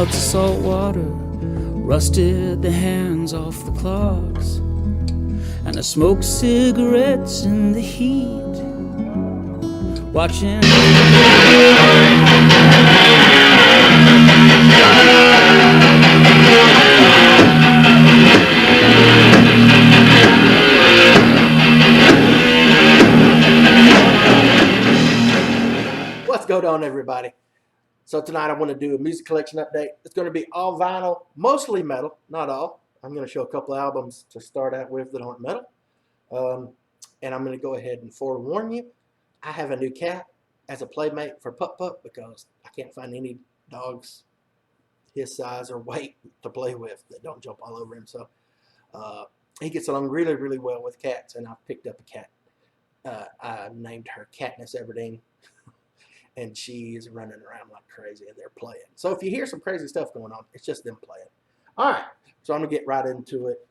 salty salt water rusted the hands off the clogs, and I smoke cigarettes in the heat, watching. What's going on, everybody? So tonight I want to do a music collection update. It's going to be all vinyl, mostly metal, not all. I'm going to show a couple albums to start out with that aren't metal. And I'm going to go ahead and forewarn you, I have a new cat as a playmate for Pup Pup because I can't find any dogs his size or weight to play with that don't jump all over him. So he gets along really, really well with cats, and I've picked up a cat. I named her Katniss Everdeen. And she is running around like crazy, and they're playing. So if you hear some crazy stuff going on, it's just them playing. All right, so I'm going to get right into it.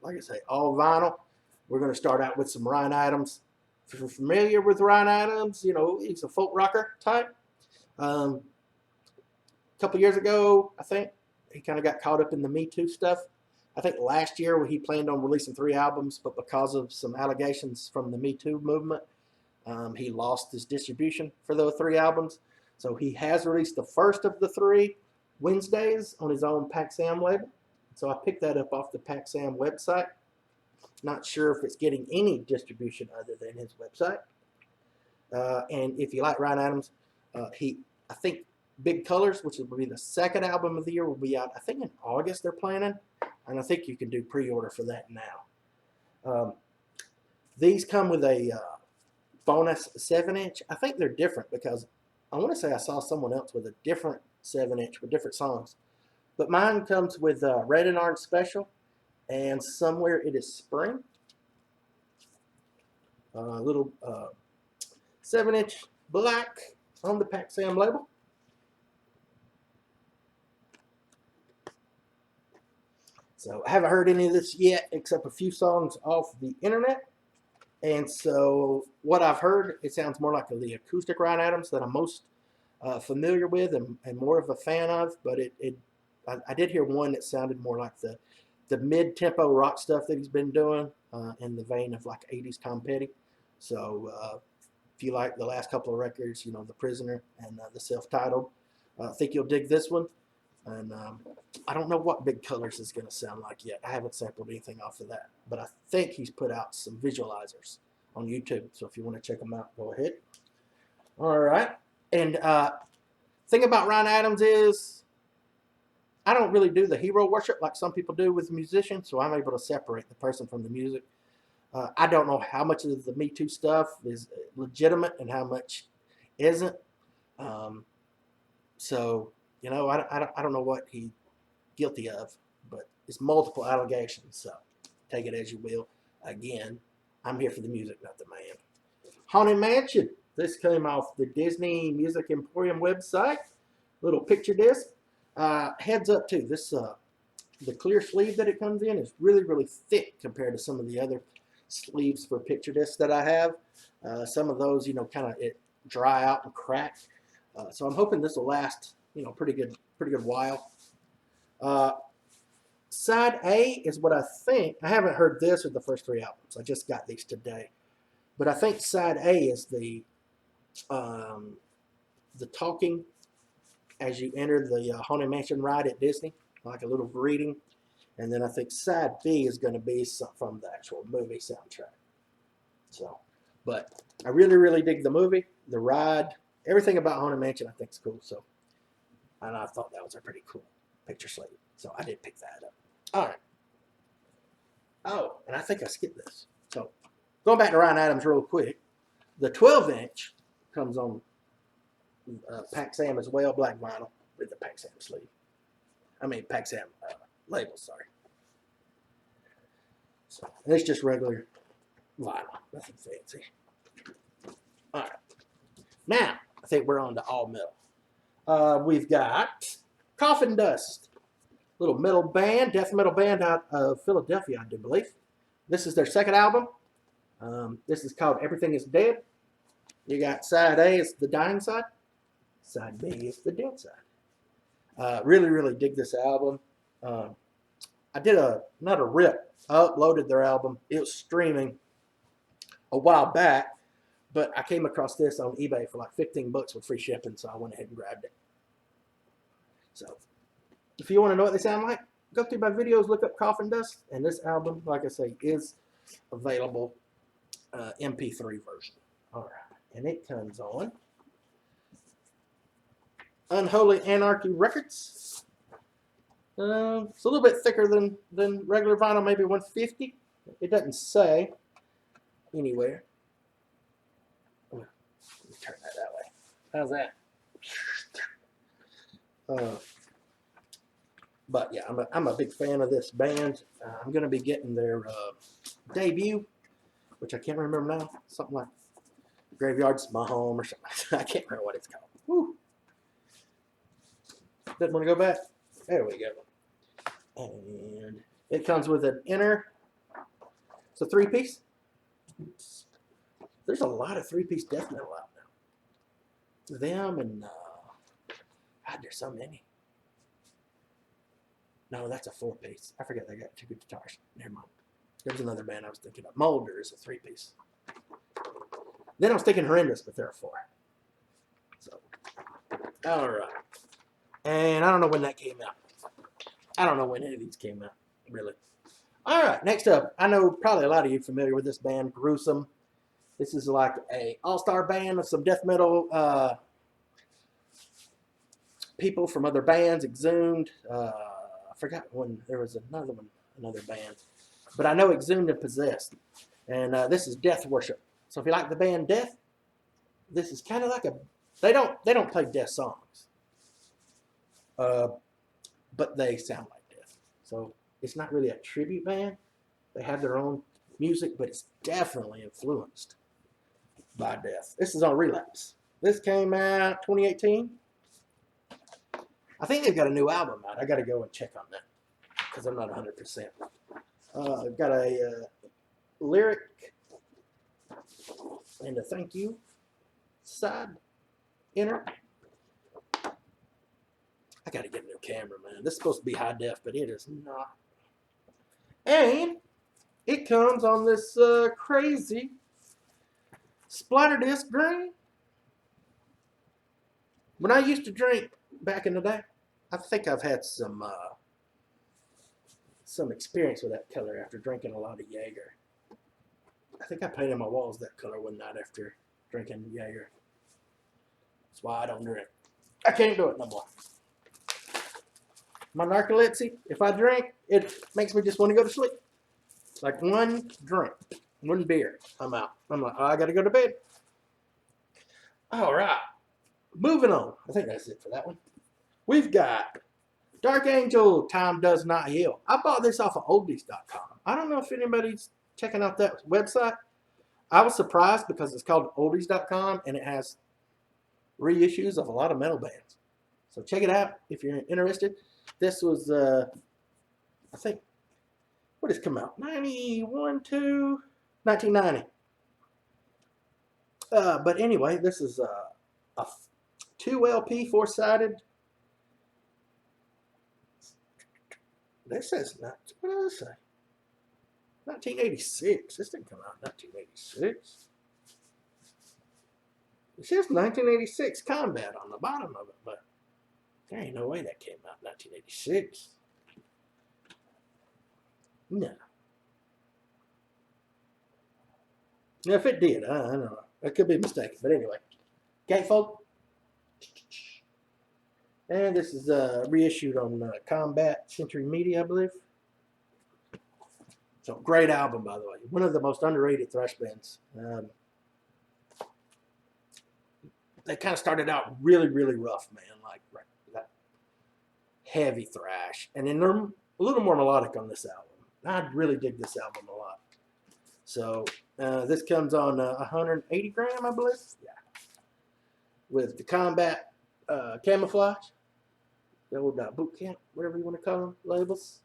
Like I say, all vinyl. We're going to start out with some Ryan Adams. If you're familiar with Ryan Adams, you know, he's a folk rocker type. A couple years ago, I think, he kind of got caught up in the Me Too stuff. I think last year he planned on releasing 3 albums, but because of some allegations from the Me Too movement, he lost his distribution for those 3 albums. So he has released the first of the 3 Wednesdays on his own PacSam label. So I picked that up off the PacSam website. Not sure if it's getting any distribution other than his website. And if you like Ryan Adams, I think Big Colors, which will be the second album of the year, will be out, I think in August they're planning. And I think you can do pre-order for that now. These come with a bonus 7-inch. I think they're different because I want to say I saw someone else with a different 7-inch with different songs. But mine comes with Red and Orange Special and Somewhere It Is Spring. Little 7-inch black on the PacSam label. So I haven't heard any of this yet except a few songs off the internet. And so what I've heard, it sounds more like the acoustic Ryan Adams that I'm most familiar with and more of a fan of. But I did hear one that sounded more like the mid-tempo rock stuff that he's been doing in the vein of like 80s Tom Petty. So if you like the last couple of records, you know, The Prisoner and the self-titled, I think you'll dig this one. And I don't know what Big Colors is going to sound like yet. I haven't sampled anything off of that. But I think he's put out some visualizers on YouTube. So if you want to check them out, go ahead. All right. And thing about Ryan Adams is I don't really do the hero worship like some people do with musicians. So I'm able to separate the person from the music. I don't know how much of the Me Too stuff is legitimate and how much isn't. So... You know, I don't know what he's guilty of, but it's multiple allegations, so take it as you will. Again, I'm here for the music, not the man. Haunted Mansion. This came off the Disney Music Emporium website. Little picture disc. Heads up, too. This the clear sleeve that it comes in is really, really thick compared to some of the other sleeves for picture discs that I have. Some of those, you know, kind of dry out and crack. So I'm hoping this will last, you know, pretty good while. Side A is what I think. I haven't heard this or the first 3 albums. I just got these today, but I think Side A is the talking as you enter the Haunted Mansion ride at Disney, like a little greeting, and then I think Side B is going to be some from the actual movie soundtrack. So, but I really, really dig the movie, the ride, everything about Haunted Mansion. I think is cool. So. And I thought that was a pretty cool picture slate. So I did pick that up. All right. Oh, and I think I skipped this. So going back to Ryan Adams real quick. The 12-inch comes on PacSam as well, black vinyl with the PacSam sleeve. I mean, PacSam label, sorry. So and it's just regular vinyl. Nothing fancy. All right. Now, I think we're on to all metal. We've got Coffin Dust, little metal band, death metal band out of Philadelphia, I do believe. This is their second album. This is called Everything Is Dead. You got side A is the dying side. Side B is the dead side. Really, really dig this album. I did not a rip. I uploaded their album. It was streaming a while back, but I came across this on eBay for like 15 bucks with free shipping, so I went ahead and grabbed it. So if you want to know what they sound like, go through my videos, look up Coffin Dust, and this album, like I say, is available MP3 version. All right, and it comes on Unholy Anarchy Records. It's a little bit thicker than regular vinyl, maybe 150. It doesn't say anywhere. Let me turn that way. How's that? But yeah, I'm a big fan of this band. I'm going to be getting their debut, which I can't remember now. Something like Graveyard's My Home or something. I can't remember what it's called. Woo. Doesn't want to go back. There we go. And it comes with an inner. It's a 3-piece. There's a lot of 3-piece death metal out now. Them and God, there's so many. No, that's a 4-piece. I forget they got 2 good guitars. Never mind. There's another band I was thinking of. Molder is a 3-piece. Then I was thinking Horrendous, but they're a 4. So, all right. And I don't know when that came out. I don't know when any of these came out, really. All right, next up, I know probably a lot of you familiar with this band, Gruesome. This is like a all-star band of some death metal people from other bands, Exhumed. I forgot when there was another band. But I know Exhumed and Possessed. And this is Death Worship. So if you like the band Death, this is kind of like a... They don't play death songs. But they sound like Death. So it's not really a tribute band. They have their own music, but it's definitely influenced by Death. This is on Relapse. This came out 2018. I think they've got a new album out. I got to go and check on that because I'm not 100%. I've got a lyric and a thank you side inner. I got to get a new camera, man. This is supposed to be high def, but it is not. And it comes on this crazy splatter disc green. When I used to drink back in the day, I think I've had some experience with that color after drinking a lot of Jaeger. I think I painted my walls that color one night after drinking Jaeger. That's why I don't drink. I can't do it no more. My narcolepsy, if I drink, it makes me just want to go to sleep. Like one drink, one beer, I'm out. I'm like, oh, I got to go to bed. All right, moving on. I think that's it for that one. We've got Dark Angel, Time Does Not Heal. I bought this off of oldies.com. I don't know if anybody's checking out that website. I was surprised because it's called oldies.com and it has reissues of a lot of metal bands. So check it out if you're interested. This was, I think, what has come out? 1990. But anyway, this is a 2 LP, 4-sided. This says, what does it say? 1986. This didn't come out in 1986. It says 1986 Combat on the bottom of it, but there ain't no way that came out in 1986. No. Now, if it did, I don't know. It could be mistaken, but anyway. Gatefold. And this is reissued on Combat Century Media, I believe. So, great album, by the way. One of the most underrated thrash bands. They kind of started out really, really rough, man. Like that heavy thrash. And then they're a little more melodic on this album. I really dig this album a lot. So, this comes on 180 gram, I believe. Yeah. With the Combat Camouflage. The old boot camp, whatever you want to call them, labels.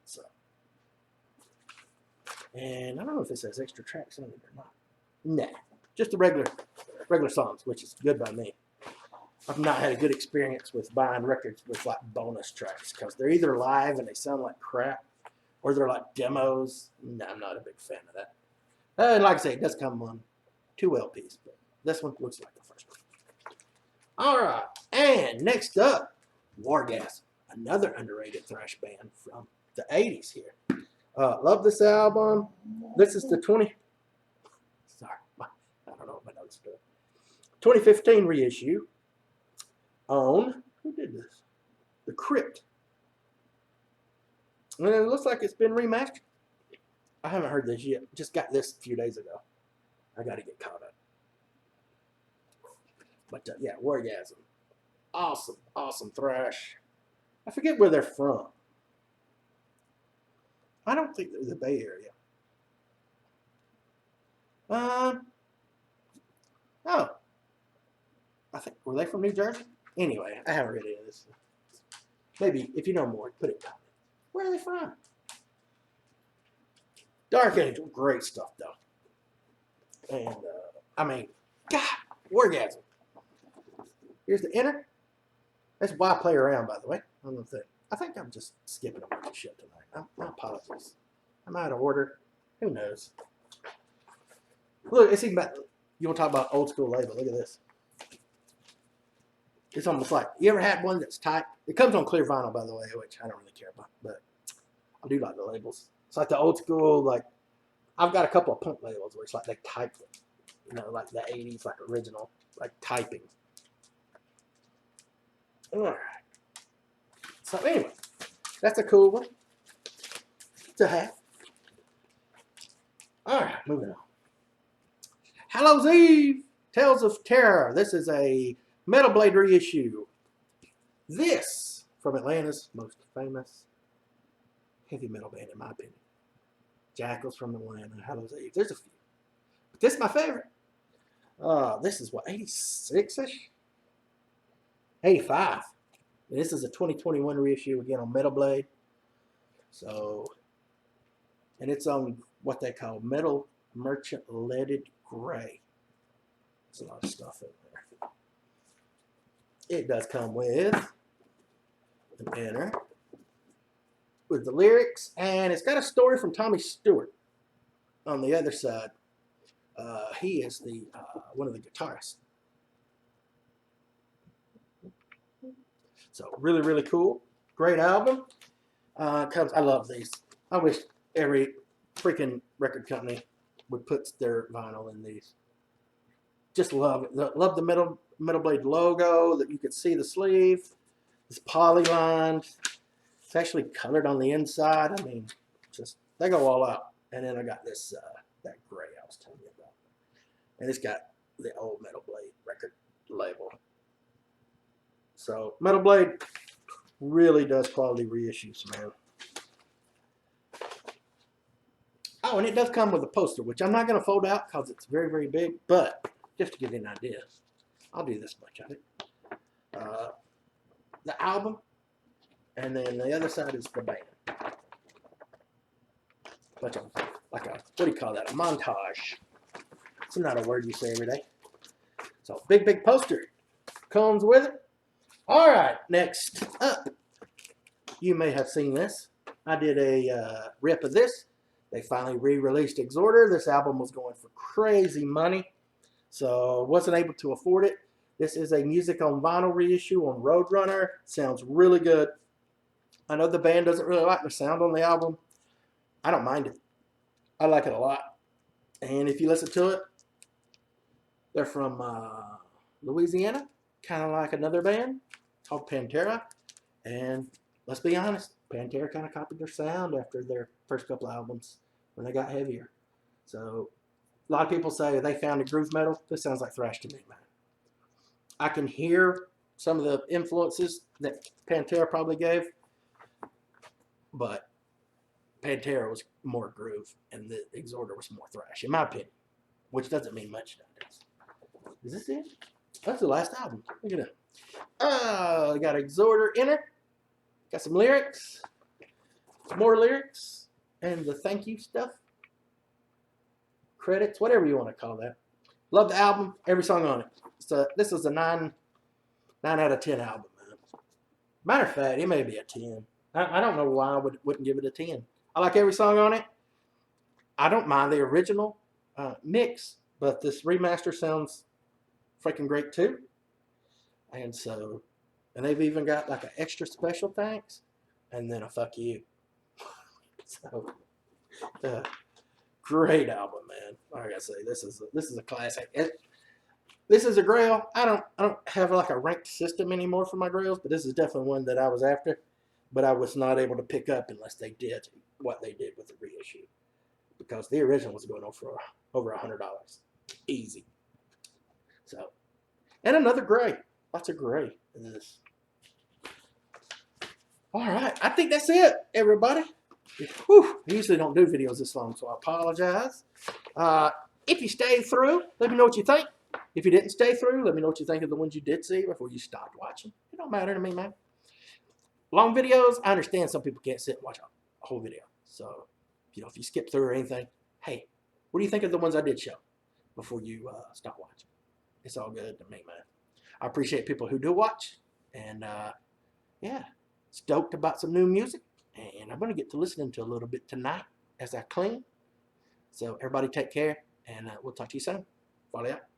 So, and I don't know if this has extra tracks on it or not. Nah, just the regular songs, which is good by me. I've not had a good experience with buying records with like bonus tracks because they're either live and they sound like crap, or they're like demos. No, I'm not a big fan of that. And like I say, it does come on 2 LPs, but this one looks like the first one. All right, and next up, Wargasm, another underrated thrash band from the 80s here. Love this album. This is the 2015 reissue on, who did this? The Crypt. And it looks like it's been remastered. I haven't heard this yet. Just got this a few days ago. I got to get caught up. But yeah, Wargasm. Awesome, awesome thrash. I forget where they're from. I don't think they're the Bay Area. Oh. I think, were they from New Jersey? Anyway, I haven't read any of this. Maybe, if you know more, put it in the comments. Where are they from? Dark Angel, great stuff, though. And, I mean, God, Wargasm. Here's the inner. That's why I play around, by the way. I don't know if that, I think I'm just skipping a bunch of shit tonight. My apologies. I'm out of order. Who knows? Look, it's even about, you want to talk about old school label. Look at this. It's almost like, you ever had one that's tight? It comes on clear vinyl, by the way, which I don't really care about, but I do like the labels. It's like the old school, like, I've got a couple of punk labels where it's like they type it. You know, like the 80s, like original, like typing. All right. So anyway, that's a cool one to have. All right, moving on. Hallows Eve, Tales of Terror. This is a Metal Blade reissue. This from Atlanta's most famous heavy metal band, in my opinion. Jackals from Atlanta, Hallows Eve. There's a few, but this is my favorite. This is what, 86-ish? 85. And this is a 2021 reissue again on Metal Blade. So, and it's on what they call Metal Merchant Leaded Gray. There's a lot of stuff in there. It does come with an inner with the lyrics, and it's got a story from Tommy Stewart on the other side. He is the one of the guitarists. So really, really cool. Great album. I love these. I wish every freaking record company would put their vinyl in these. Just love it. Love the Metal Blade logo, that you could see the sleeve. It's polylined. It's actually colored on the inside. I mean, just, they go all out. And then I got this, that gray I was telling you about. And it's got the old Metal Blade record label. So Metal Blade really does quality reissues, man. Oh, and it does come with a poster, which I'm not going to fold out because it's very, very big. But just to give you an idea, I'll do this much of it. The album, and then the other side is the band. Bunch of, like a, what do you call that? A montage. It's not a word you say every day. So big, big poster comes with it. All right, next up, you may have seen this. I did a rip of this. They finally re-released Exhorder. This album was going for crazy money, so wasn't able to afford it. This is a music on vinyl reissue on Roadrunner. Sounds really good. I know the band doesn't really like the sound on the album. I don't mind it. I like it a lot. And if you listen to it, they're from Louisiana, kind of like another band called Pantera. And let's be honest, Pantera kind of copied their sound after their first couple albums when they got heavier. So a lot of people say they found a groove metal. This sounds like thrash to me, man. I can hear some of the influences that Pantera probably gave, but Pantera was more groove and the Exhorder was more thrash, in my opinion, which doesn't mean much nowadays. Is this it? That's the last album. Look at that. I got Exhorder in it. Got some lyrics, more lyrics, and the thank you stuff, credits, whatever you want to call that. Love the album, every song on it. So this is a 9 9 out of 10 album, man. Matter of fact, it may be a 10. I don't know why I wouldn't give it a 10. I like every song on it. I don't mind the original mix, but this remaster sounds freaking great too. And so, and they've even got like an extra special thanks and then a fuck you. So, great album, man. Like I say, this is a classic. This is a grail. I don't have like a ranked system anymore for my grails, but this is definitely one that I was after. But I was not able to pick up unless they did what they did with the reissue, because the original was going on for over $100, easy. So, and another gray, lots of gray in this. All right, I think that's it, everybody. Whew, I usually don't do videos this long, so I apologize. If you stayed through, let me know what you think. If you didn't stay through, let me know what you think of the ones you did see before you stopped watching. It don't matter to me, man. Long videos, I understand some people can't sit and watch a whole video. So, if you skip through or anything, hey, what do you think of the ones I did show before you stop watching? It's all good to me, man. I appreciate people who do watch. And, yeah, stoked about some new music. And I'm going to get to listening to a little bit tonight as I clean. So, everybody take care. And we'll talk to you soon. Follow out.